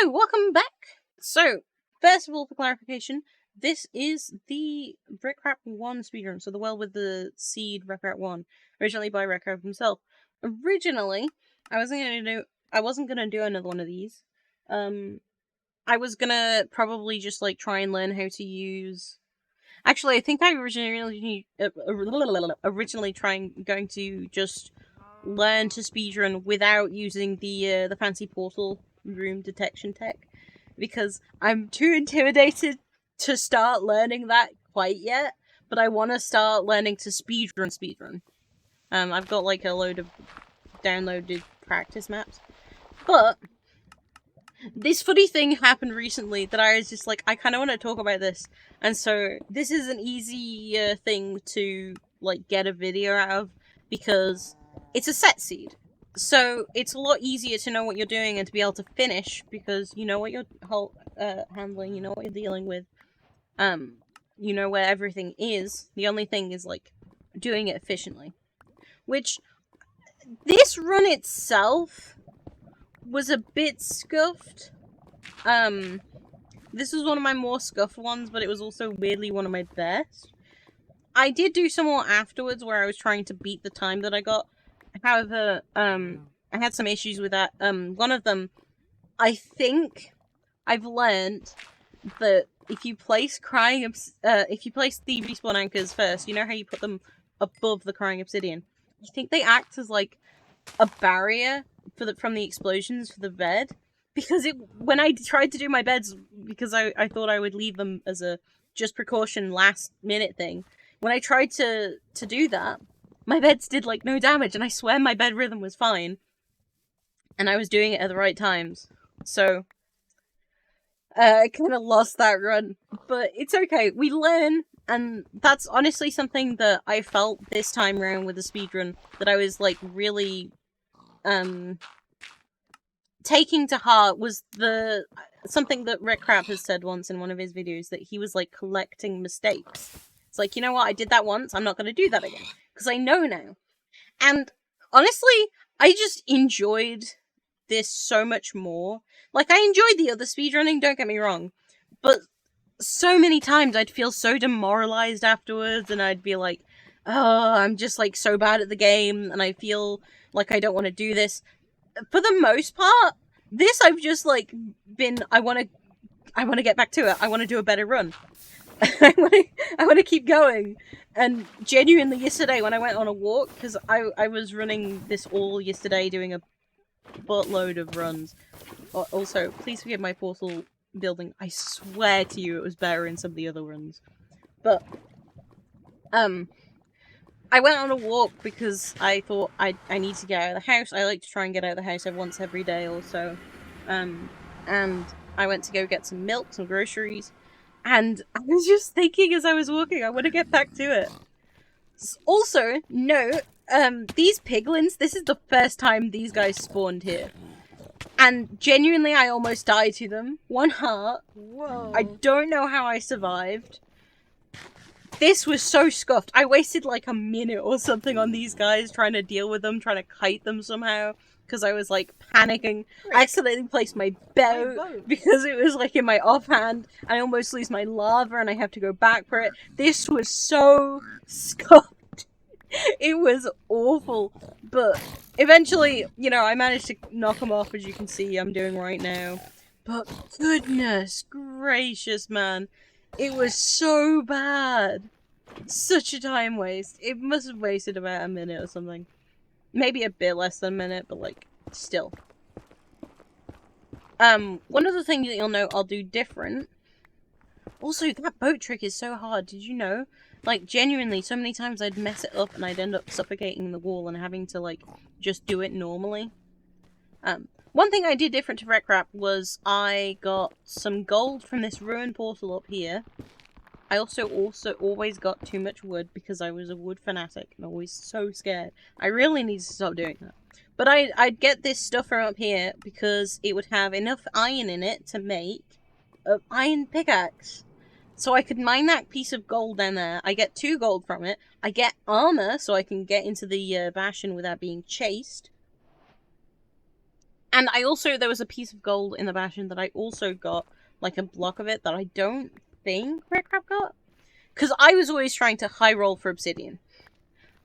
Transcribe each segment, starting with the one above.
Hello, welcome back! So, first of all, for clarification, this is the rekrap1 speedrun, so the well with the seed rekrap1, originally by rekrap himself. Originally, I wasn't gonna do another one of these. I was gonna probably just like try and learn how to use. Actually, I think I originally going to just learn to speedrun without using the fancy portal room detection tech, because I'm too intimidated to start learning that quite yet, but I want to start learning to speedrun. I've got like a load of downloaded practice maps, but this funny thing happened recently that I was just like, I kind of want to talk about this, and so this is an easy thing to like get a video out of, because it's a set seed. So it's a lot easier to know what you're doing and to be able to finish, because you know what you're handling, you know what you're dealing with, you know where everything is. The only thing is like doing it efficiently. Which this run itself was a bit scuffed. This was one of my more scuffed ones, but it was also weirdly one of my best. I did do some more afterwards where I was trying to beat the time that I got. However, I had some issues with that. One of them, I think I've learned that if you place if you place the respawn anchors first, you know how you put them above the crying obsidian? I think they act as like a barrier from the explosions for the bed. Because when I tried to do my beds, because I thought I would leave them as a just precaution last minute thing, when I tried to do that, my beds did like no damage, and I swear my bed rhythm was fine. And I was doing it at the right times. So I kind of lost that run. But it's okay, we learn, and that's honestly something that I felt this time around with the speedrun, that I was like really taking to heart, was something that rekrap has said once in one of his videos, that he was like collecting mistakes. It's like, you know what, I did that once, I'm not going to do that again, because I know now. And honestly, I just enjoyed this so much more. Like, I enjoyed the other speedrunning, don't get me wrong, but so many times I'd feel so demoralized afterwards, and I'd be like, oh, I'm just like so bad at the game, and I feel like I don't want to do this. For the most part, this I've just like been, I want to get back to it. I want to do a better run. I want to keep going. And genuinely, yesterday when I went on a walk, because I was running this all yesterday, doing a buttload of runs. Also, please forgive my portal building. I swear to you, it was better in some of the other runs. But I went on a walk because I thought I need to get out of the house. I like to try and get out of the house once every day or so. And I went to go get some milk, some groceries. And I was just thinking as I was walking, I want to get back to it. Also, note, these piglins, this is the first time these guys spawned here. And genuinely, I almost died to them. 1 heart. Whoa. I don't know how I survived. This was so scuffed. I wasted like a minute or something on these guys, trying to deal with them, trying to kite them somehow, because I was like panicking. I accidentally placed my bow because it was like in my offhand. I almost lose my lava and I have to go back for it. This was so scuffed. It was awful. But eventually, you know, I managed to knock them off, as you can see I'm doing right now. But goodness gracious, man. It was so bad. Such a time waste. It must have wasted about a minute or something. Maybe a bit less than a minute, but like, still. One of the things that you'll note I'll do different. Also, that boat trick is so hard, did you know? Like, genuinely, so many times I'd mess it up and I'd end up suffocating the wall and having to, like, just do it normally. One thing I did different to rekrap was I got some gold from this ruined portal up here. I also always got too much wood because I was a wood fanatic and always so scared. I really need to stop doing that. But I'd get this stuff from up here because it would have enough iron in it to make an iron pickaxe. So I could mine that piece of gold down there. I get 2 gold from it. I get armor so I can get into the bastion without being chased. And I also, there was a piece of gold in the bastion that I also got, like a block of it that I don't think rekrap got. Because I was always trying to high roll for obsidian.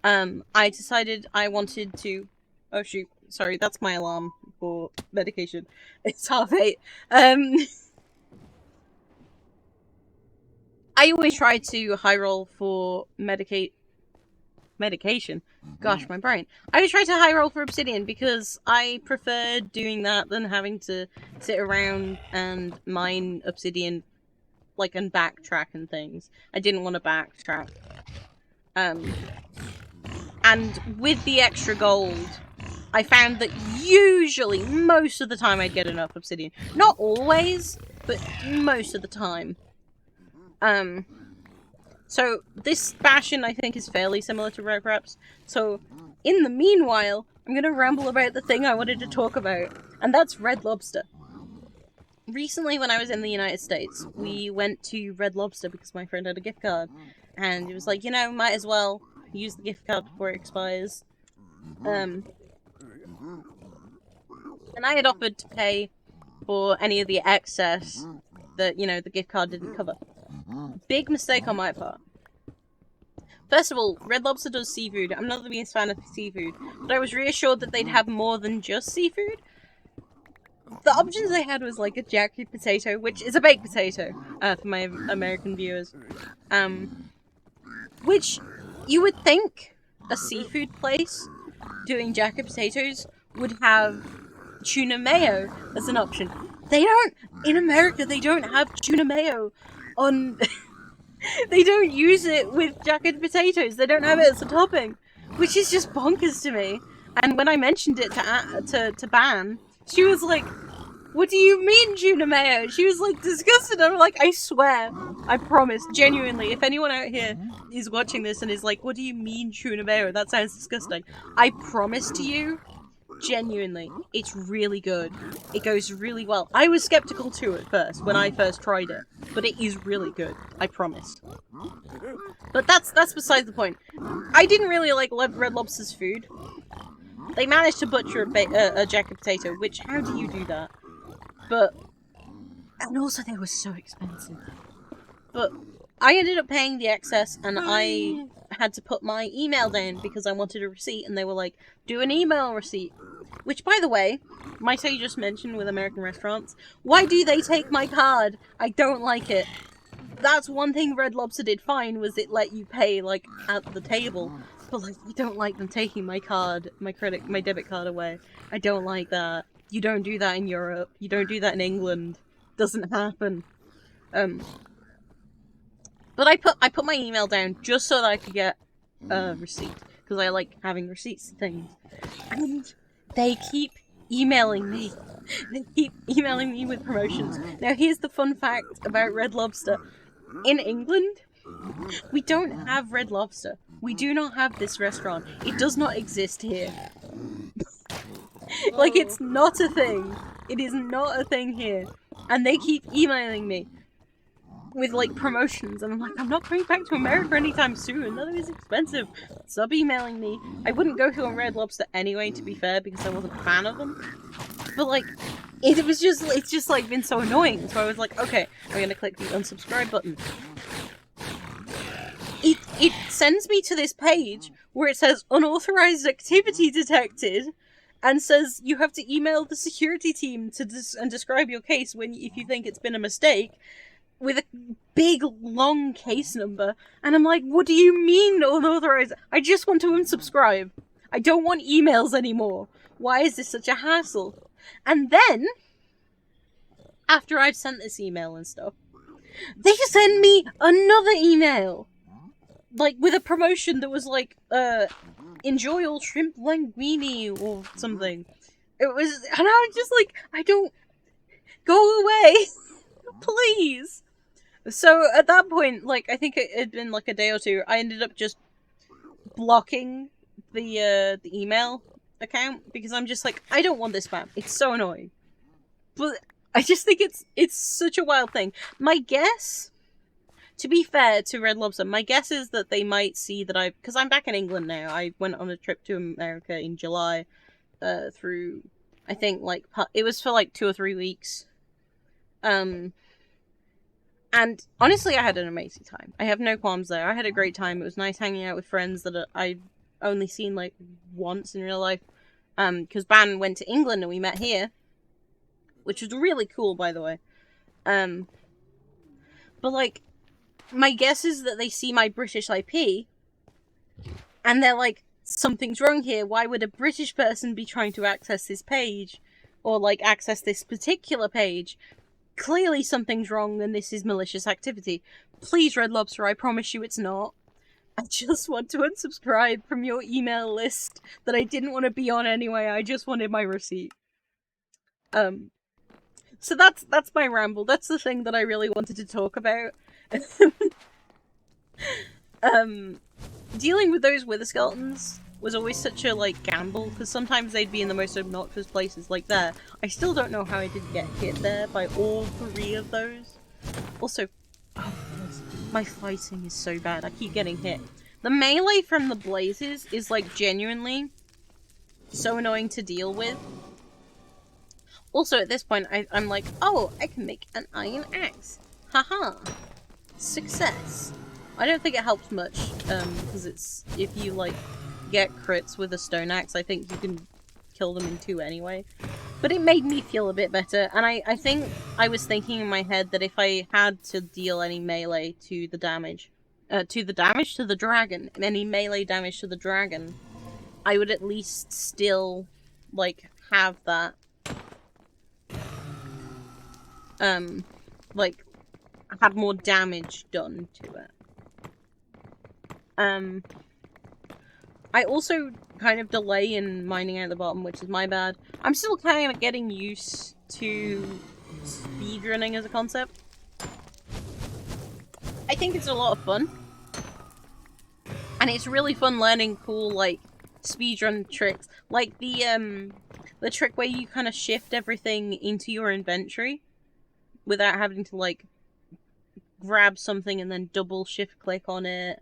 I decided I wanted to... Oh shoot, sorry, that's my alarm for medication. It's 8:30. I always try to high roll for medication. Gosh, my brain. I always try to high roll for obsidian because I prefer doing that than having to sit around and mine obsidian, like, and backtrack and things. I didn't want to backtrack. And with the extra gold, I found that usually, most of the time, I'd get enough obsidian. Not always, but most of the time. So this bastion, I think, is fairly similar to rekrap's. So, in the meanwhile, I'm gonna ramble about the thing I wanted to talk about, and that's Red Lobster. Recently, when I was in the United States, we went to Red Lobster because my friend had a gift card, and it was like, you know, might as well use the gift card before it expires. And I had offered to pay for any of the excess that, you know, the gift card didn't cover. Big mistake on my part. First of all, Red Lobster does seafood. I'm not the biggest fan of seafood, but I was reassured that they'd have more than just seafood. The options they had was like a jacket potato, which is a baked potato, for my American viewers. Which you would think a seafood place doing jacket potatoes would have tuna mayo as an option. They don't! In America, they don't have tuna mayo on... They don't use it with jacket potatoes. They don't have it as a topping, which is just bonkers to me. And when I mentioned it to Ban, she was like, "What do you mean tuna mayo?" She was like disgusted. I'm like, I swear, I promise, genuinely, if anyone out here is watching this and is like, "What do you mean tuna mayo? That sounds disgusting," I promise to you, genuinely, it's really good. It goes really well. I was skeptical too at first when I first tried it, but it is really good. I promise. But that's beside the point. I didn't really like Red Lobster's food. They managed to butcher a jacket potato, which, how do you do that? But, and also they were so expensive. But I ended up paying the excess, and I had to put my email down because I wanted a receipt, and they were like, do an email receipt. Which, by the way, might I just mention with American restaurants, why do they take my card? I don't like it. That's one thing Red Lobster did fine, was it let you pay, like, at the table. But, like, you don't like them taking my card, my debit card away. I don't like that. You don't do that in Europe. You don't do that in England. Doesn't happen. But I put my email down just so that I could get a receipt. Because I like having receipts and things. And they keep emailing me. They keep emailing me with promotions. Now here's the fun fact about Red Lobster. In England, we don't have Red Lobster. We do not have this restaurant. It does not exist here. Like, it's not a thing. It is not a thing here. And they keep emailing me with, like, promotions. And I'm like, I'm not coming back to America anytime soon. That is expensive. Stop emailing me. I wouldn't go to a Red Lobster anyway, to be fair, because I wasn't a fan of them. But, like, it's just, like, been so annoying. So I was like, okay, I'm gonna click the unsubscribe button. It sends me to this page where it says unauthorized activity detected, and says you have to email the security team to describe your case if you think it's been a mistake, with a big long case number. And I'm like, what do you mean unauthorized? I just want to unsubscribe. I don't want emails anymore. Why is this such a hassle? And then, after I've sent this email and stuff, they send me another email, like, with a promotion that was like, enjoy all shrimp linguine or something. It was, and I was just like, I don't, go away, please. So at that point, like, I think it had been like a day or two, I ended up just blocking the email account, because I'm just like, I don't want this spam. It's so annoying. But I just think it's such a wild thing. My guess, to be fair to Red Lobster, my guess is that they might see that because I'm back in England now. I went on a trip to America in July, through I think, like, it was for, like, 2 or 3 weeks. And honestly, I had an amazing time. I have no qualms there. I had a great time. It was nice hanging out with friends that I've only seen, like, once in real life. Because Ban went to England and we met here. Which was really cool, by the way. But, like, my guess is that they see my British IP, and they're like, something's wrong here. Why would a British person be trying to access this page? Or, like, access this particular page? Clearly something's wrong and this is malicious activity. Please, Red Lobster, I promise you it's not. I just want to unsubscribe from your email list that I didn't want to be on anyway. I just wanted my receipt. So that's my ramble. That's the thing that I really wanted to talk about. Dealing with those wither skeletons was always such a, like, gamble, because sometimes they'd be in the most obnoxious places, like there. I still don't know how I did get hit there by all 3 of those. Also, oh, my fighting is so bad. I keep getting hit. The melee from the blazes is, like, genuinely so annoying to deal with. Also, at this point, I'm like, oh, I can make an iron axe. Haha. Success. I don't think it helps much, because it's, if you, like, get crits with a stone axe, I think you can kill them in 2 anyway. But it made me feel a bit better, and I think I was thinking in my head that if I had to deal any melee to the damage, to the dragon, any melee damage to the dragon, I would at least still, like, have that, like, have more damage done to it. I also kind of delay in mining out the bottom, which is my bad. I'm still kind of getting used to speedrunning as a concept. I think it's a lot of fun. And it's really fun learning cool, like, speedrun tricks. Like the trick where you kind of shift everything into your inventory without having to, like, grab something and then double shift click on it.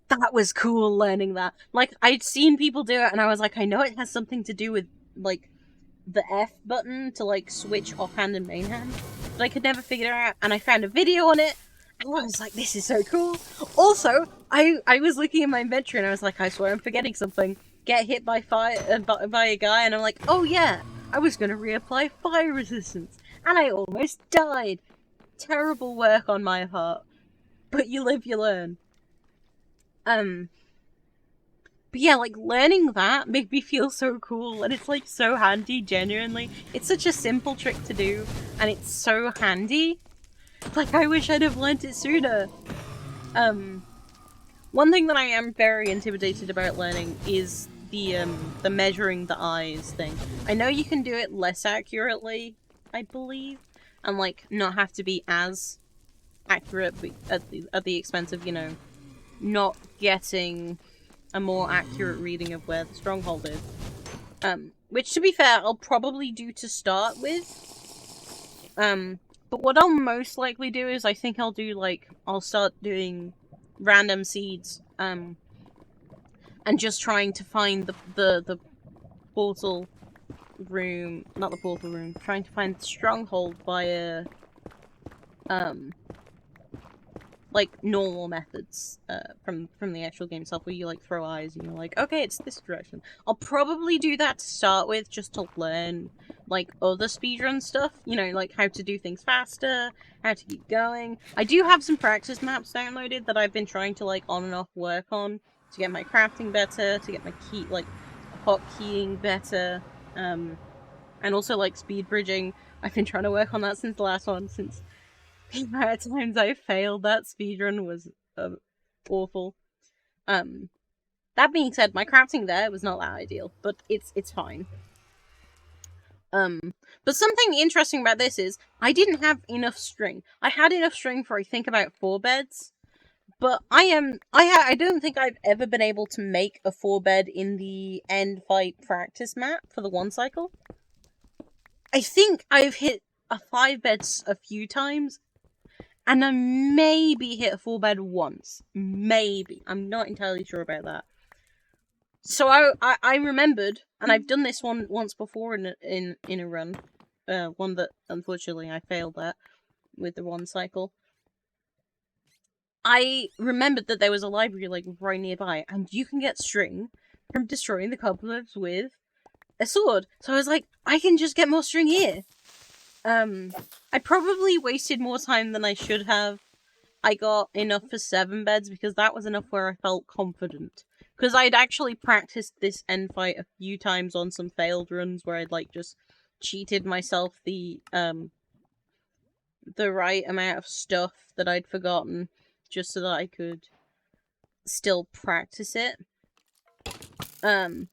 That was cool, learning that. Like, I'd seen people do it, and I was like, I know it has something to do with, like, the F button to, like, switch offhand and mainhand, but I could never figure it out, and I found a video on it, and I was like, this is so cool. Also, I was looking in my inventory, and I was like, I swear I'm forgetting something. Get hit by by a guy, and I'm like, oh yeah, I was gonna reapply fire resistance, and I almost died. Terrible work on my part, but you live, you learn. But yeah, like, learning that made me feel so cool, and it's, like, so handy, genuinely. It's such a simple trick to do, and it's so handy. Like, I wish I'd have learnt it sooner. One thing that I am very intimidated about learning is the measuring the eyes thing. I know you can do it less accurately, I believe, and, like, not have to be as accurate at the expense of, you know, not getting a more accurate reading of where the stronghold is. Which, to be fair, I'll probably do to start with. But what I'll most likely do is I think I'll do, like, I'll start doing random seeds, and just trying to find the portal room, not the portal room, trying to find the stronghold via, like, normal methods, from the actual game itself, where you, like, throw eyes and you're like, okay, it's this direction. I'll probably do that to start with, just to learn, like, other speedrun stuff, you know, like, how to do things faster, how to keep going. I do have some practice maps downloaded that I've been trying to, like, on and off work on, to get my crafting better, to get my key, like, hotkeying better, and also, like, speed bridging. I've been trying to work on that since the last one, since the amount of times I failed that speedrun was awful. That being said, my crafting there was not that ideal, but it's fine. But something interesting about this is, I didn't have enough string. I had enough string for, I think, about 4 beds, but I don't think I've ever been able to make a 4 bed in the end fight practice map for the 1 cycle. I think I've hit a 5 beds a few times, and I maybe hit a 4 bed once. Maybe. I'm not entirely sure about that. So I remembered, and I've done this one once before in a run, one that unfortunately I failed at with the one cycle. I remembered that there was a library like right nearby, and you can get string from destroying the cobwebs with a sword. So I was like, I can just get more string here. I probably wasted more time than I should have. I got enough for 7 beds because that was enough where I felt confident. Because I'd actually practiced this end fight a few times on some failed runs where I'd like just cheated myself the right amount of stuff that I'd forgotten just so that I could still practice it. I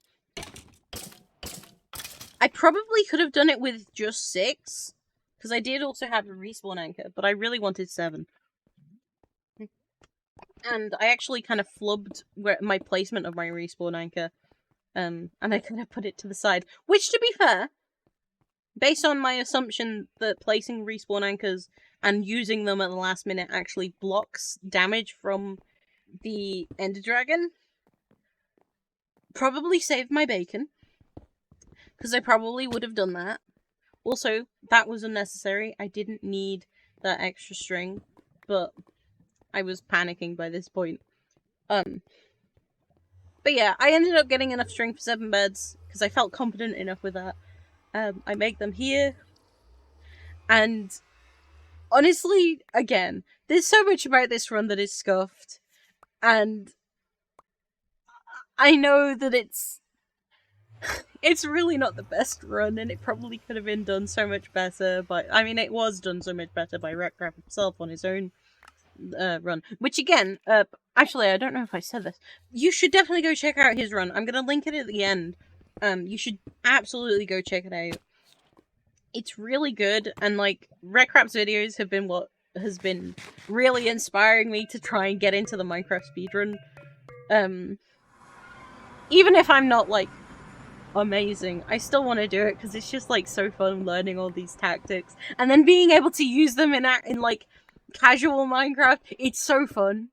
probably could have done it with just 6, because I did also have a respawn anchor, but I really wanted 7. And I actually kind of flubbed my placement of my respawn anchor, and I kind of put it to the side. Which, to be fair, based on my assumption that placing respawn anchors and using them at the last minute actually blocks damage from the Ender Dragon, probably saved my bacon, because I probably would have done that. Also, that was unnecessary. I didn't need that extra string, but I was panicking by this point. But yeah, I ended up getting enough string for 7 beds, because I felt confident enough with that. I make them here, and honestly, again, there's so much about this run that is scuffed, and I know that it's really not the best run, and it probably could have been done so much better, but I mean, it was done so much better by rekrap himself on his own run. Which again, actually, I don't know if I said this. You should definitely go check out his run. I'm gonna link it at the end. You should absolutely go check it out. It's really good, and like rekrap's videos have been what has been really inspiring me to try and get into the Minecraft speedrun. Even if I'm not like amazing, I still want to do it because it's just like so fun learning all these tactics and then being able to use them in like casual Minecraft. It's so fun.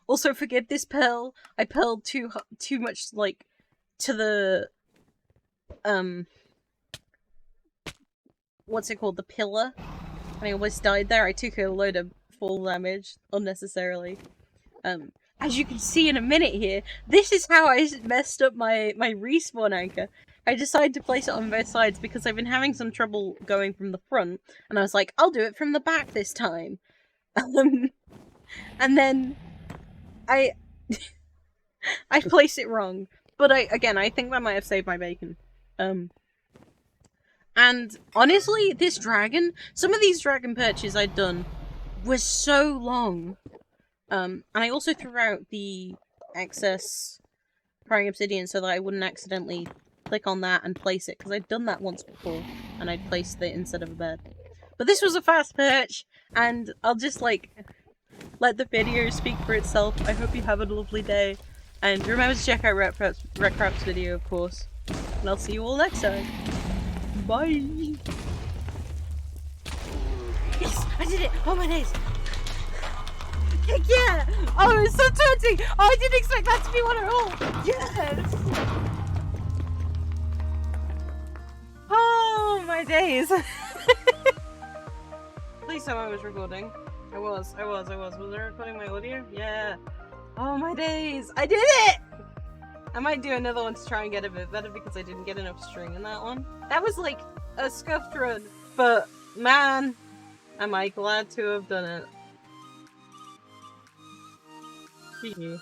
Also, forgive this pearl. I pearled too much like to the what's it called, the pillar, and I almost died there. I took a load of fall damage unnecessarily. As you can see in a minute here, this is how I messed up my respawn anchor. I decided to place it on both sides because I've been having some trouble going from the front, and I was like, I'll do it from the back this time. And then I placed it wrong. But I think that might have saved my bacon. And honestly, this dragon, some of these dragon perches I'd done was so long. And I also threw out the excess prying obsidian so that I wouldn't accidentally click on that and place it, because I'd done that once before, and I'd placed it instead of a bed. But this was a fast perch, and I'll just, like, let the video speak for itself. I hope you have a lovely day, and remember to check out rekrap's video, of course. And I'll see you all next time. Bye! Yes! I did it! Oh my days! Yeah! Oh, it's so tempting! Oh, I didn't expect that to be one at all! Yes! Oh, my days! Please tell me I was recording. I was. Was I recording my audio? Yeah. Oh, my days! I did it! I might do another one to try and get a bit better because I didn't get enough string in that one. That was like a scuffed run, but man, am I glad to have done it. GG.